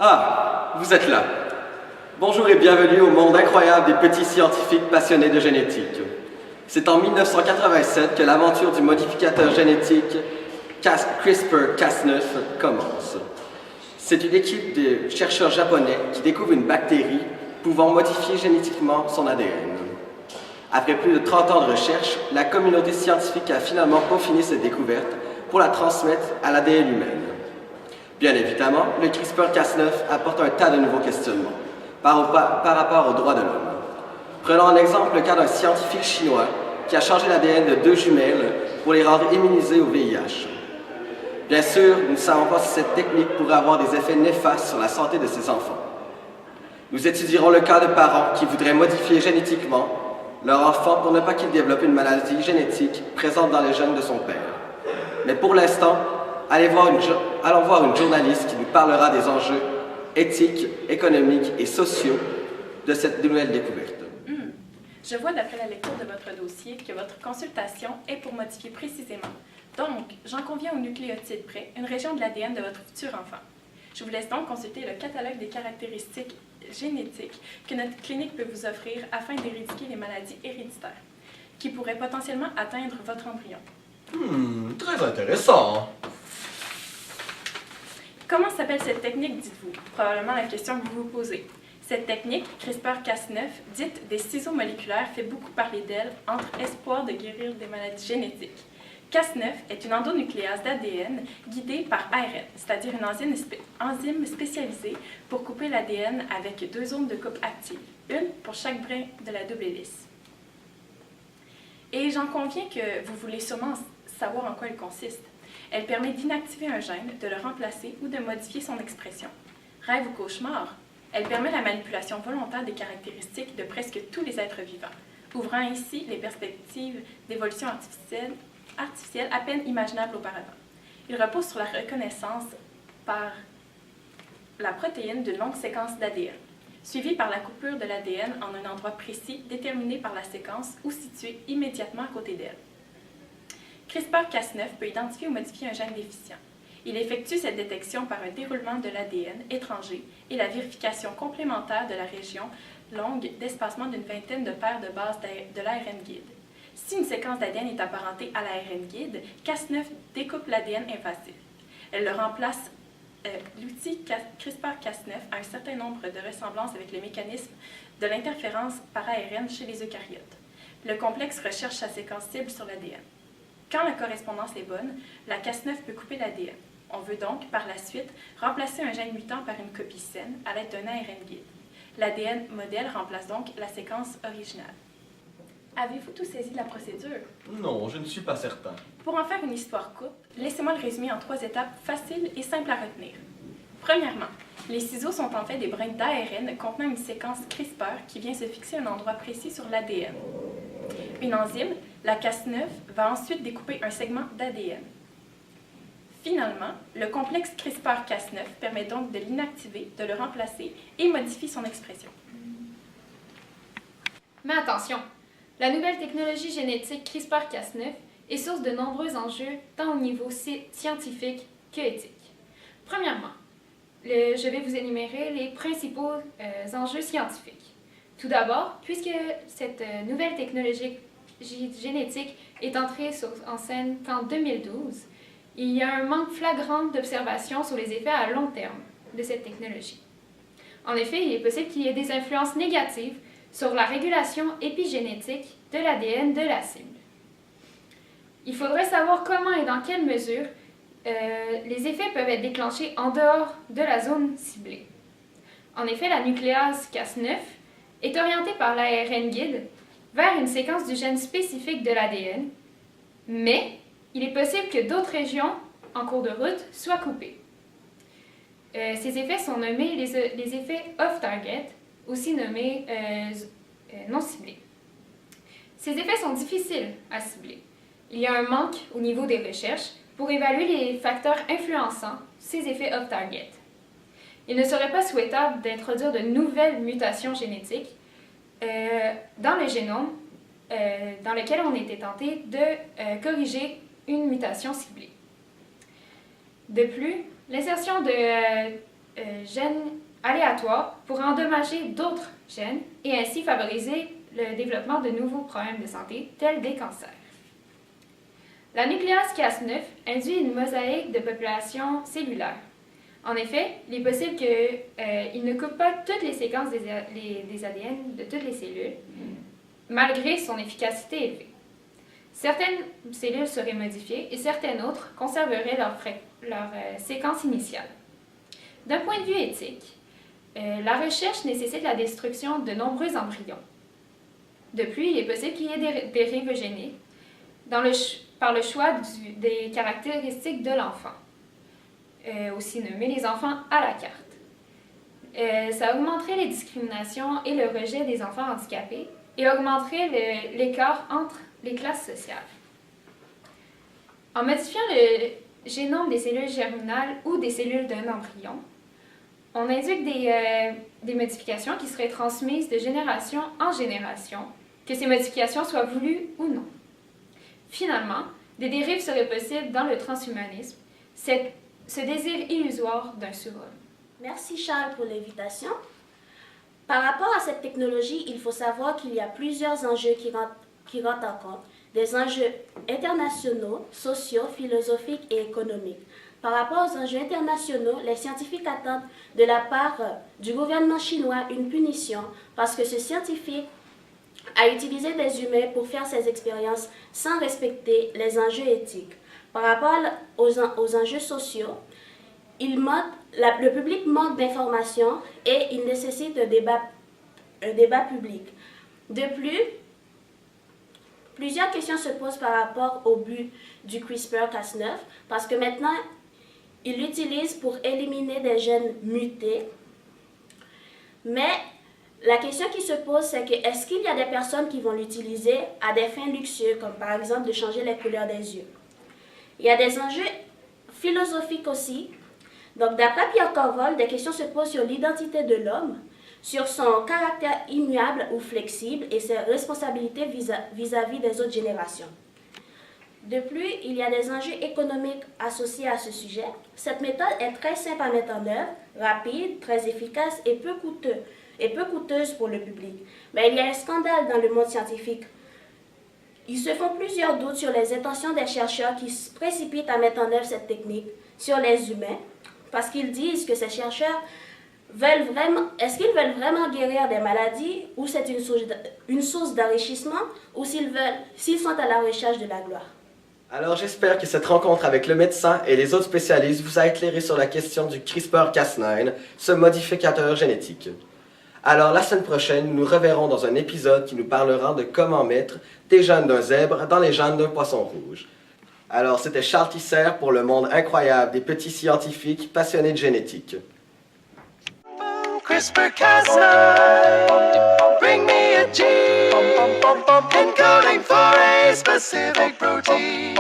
Ah, vous êtes là. Bonjour et bienvenue au monde incroyable des petits scientifiques passionnés de génétique. C'est en 1987 que l'aventure du modificateur génétique CRISPR-Cas9 commence. C'est une équipe de chercheurs japonais qui découvre une bactérie pouvant modifier génétiquement son ADN. Après plus de 30 ans de recherche, la communauté scientifique a finalement peaufiné cette découverte pour la transmettre à l'ADN humain. Bien évidemment, le CRISPR-Cas9 apporte un tas de nouveaux questionnements par rapport aux droits de l'homme. Prenons en exemple le cas d'un scientifique chinois qui a changé l'ADN de 2 jumelles pour les rendre immunisées au VIH. Bien sûr, nous ne savons pas si cette technique pourrait avoir des effets néfastes sur la santé de ces enfants. Nous étudierons le cas de parents qui voudraient modifier génétiquement leur enfant pour ne pas qu'il développe une maladie génétique présente dans les gènes de son père. Mais pour l'instant, allons voir une journaliste qui nous parlera des enjeux éthiques, économiques et sociaux de cette nouvelle découverte. Je vois d'après la lecture de votre dossier que votre consultation est pour modifier précisément. Donc, j'en conviens au nucléotide près, une région de l'ADN de votre futur enfant. Je vous laisse donc consulter le catalogue des caractéristiques génétiques que notre clinique peut vous offrir afin d'éradiquer les maladies héréditaires qui pourraient potentiellement atteindre votre embryon. Très intéressant. Comment s'appelle cette technique, dites-vous? Probablement la question que vous vous posez. Cette technique, CRISPR-Cas9, dite des ciseaux moléculaires, fait beaucoup parler d'elle entre espoir de guérir des maladies génétiques. Cas9 est une endonucléase d'ADN guidée par ARN, c'est-à-dire une enzyme spécialisée pour couper l'ADN avec 2 zones de coupe actives, une pour chaque brin de la double hélice. Et j'en conviens que vous voulez sûrement savoir en quoi elle consiste. Elle permet d'inactiver un gène, de le remplacer ou de modifier son expression. Rêve ou cauchemar? Elle permet la manipulation volontaire des caractéristiques de presque tous les êtres vivants, ouvrant ainsi les perspectives d'évolution artificielle à peine imaginables auparavant. Il repose sur la reconnaissance par la protéine d'une longue séquence d'ADN, suivie par la coupure de l'ADN en un endroit précis déterminé par la séquence ou situé immédiatement à côté d'elle. CRISPR-Cas9 peut identifier ou modifier un gène déficient. Il effectue cette détection par un déroulement de l'ADN étranger et la vérification complémentaire de la région longue d'espacement d'une vingtaine de paires de bases de l'ARN guide. Si une séquence d'ADN est apparentée à l'ARN guide, Cas9 découpe l'ADN invasif. Elle le remplace. L'outil CRISPR-Cas9 a un certain nombre de ressemblances avec le mécanisme de l'interférence par ARN chez les eucaryotes. Le complexe recherche sa séquence cible sur l'ADN. Quand la correspondance est bonne, la Cas9 peut couper l'ADN. On veut donc, par la suite, remplacer un gène mutant par une copie saine à l'aide d'un ARN guide. L'ADN modèle remplace donc la séquence originale. Avez-vous tout saisi de la procédure? Non, je ne suis pas certain. Pour en faire une histoire courte, laissez-moi le résumer en 3 étapes faciles et simples à retenir. Premièrement, les ciseaux sont en fait des brins d'ARN contenant une séquence CRISPR qui vient se fixer à un endroit précis sur l'ADN. Une enzyme, la Cas9, va ensuite découper un segment d'ADN. Finalement, le complexe CRISPR-Cas9 permet donc de l'inactiver, de le remplacer et modifier son expression. Mais attention, la nouvelle technologie génétique CRISPR-Cas9 est source de nombreux enjeux tant au niveau scientifique que éthique. Premièrement, je vais vous énumérer les principaux enjeux scientifiques. Tout d'abord, puisque cette nouvelle technologie génétique est entrée en scène qu'en 2012, il y a un manque flagrant d'observation sur les effets à long terme de cette technologie. En effet, il est possible qu'il y ait des influences négatives sur la régulation épigénétique de l'ADN de la cible. Il faudrait savoir comment et dans quelle mesure les effets peuvent être déclenchés en dehors de la zone ciblée. En effet, la nucléase Cas9 est orientée par l'ARN guide vers une séquence du gène spécifique de l'ADN, mais il est possible que d'autres régions en cours de route soient coupées. Ces effets sont nommés les effets off-target, aussi nommés non ciblés. Ces effets sont difficiles à cibler. Il y a un manque au niveau des recherches pour évaluer les facteurs influençant ces effets off-target. Il ne serait pas souhaitable d'introduire de nouvelles mutations génétiques dans le génome dans lequel on était tenté de corriger une mutation ciblée. De plus, l'insertion gènes aléatoires pourraient endommager d'autres gènes et ainsi favoriser le développement de nouveaux problèmes de santé, tels des cancers. La nucléase Cas9 induit une mosaïque de population cellulaire. En effet, il est possible qu'il ne coupe pas toutes les séquences des ADN de toutes les cellules, malgré son efficacité élevée. Certaines cellules seraient modifiées et certaines autres conserveraient leur séquence initiale. D'un point de vue éthique, la recherche nécessite la destruction de nombreux embryons. De plus, il est possible qu'il y ait des dérives géniques par le choix des caractéristiques de l'enfant. Aussi nommer les enfants à la carte. Ça augmenterait les discriminations et le rejet des enfants handicapés et augmenterait l'écart entre les classes sociales. En modifiant le génome des cellules germinales ou des cellules d'un embryon, on induit des modifications qui seraient transmises de génération en génération, que ces modifications soient voulues ou non. Finalement, des dérives seraient possibles dans le transhumanisme, ce désir illusoire d'un surhomme. Merci Charles pour l'invitation. Par rapport à cette technologie, il faut savoir qu'il y a plusieurs enjeux qui rentrent en compte. Des enjeux internationaux, sociaux, philosophiques et économiques. Par rapport aux enjeux internationaux, les scientifiques attendent de la part du gouvernement chinois une punition parce que ce scientifique a utilisé des humains pour faire ses expériences sans respecter les enjeux éthiques. Par rapport aux enjeux sociaux, le public manque d'informations et il nécessite un débat public. De plus, plusieurs questions se posent par rapport au but du CRISPR-Cas9 parce que maintenant, il l'utilise pour éliminer des gènes mutés. Mais la question qui se pose, c'est que est-ce qu'il y a des personnes qui vont l'utiliser à des fins luxueuses, comme par exemple de changer les couleurs des yeux? Il y a des enjeux philosophiques aussi. Donc, d'après Pierre Corvol, des questions se posent sur l'identité de l'homme, sur son caractère immuable ou flexible et ses responsabilités vis-à-vis des autres générations. De plus, il y a des enjeux économiques associés à ce sujet. Cette méthode est très simple à mettre en œuvre, rapide, très efficace et peu coûteuse pour le public. Mais il y a un scandale dans le monde scientifique. Ils se font plusieurs doutes sur les intentions des chercheurs qui se précipitent à mettre en œuvre cette technique sur les humains, parce qu'ils disent que ces chercheurs est-ce qu'ils veulent vraiment guérir des maladies, ou c'est une source d'enrichissement, ou s'ils sont à la recherche de la gloire. Alors j'espère que cette rencontre avec le médecin et les autres spécialistes vous a éclairé sur la question du CRISPR-Cas9, ce modificateur génétique. Alors la semaine prochaine, nous nous reverrons dans un épisode qui nous parlera de comment mettre des gènes d'un zèbre dans les gènes d'un poisson rouge. Alors c'était Charles Tisser pour le monde incroyable des petits scientifiques passionnés de génétique. CRISPR-Cas9, bring me a gene, encoding for a specific protein.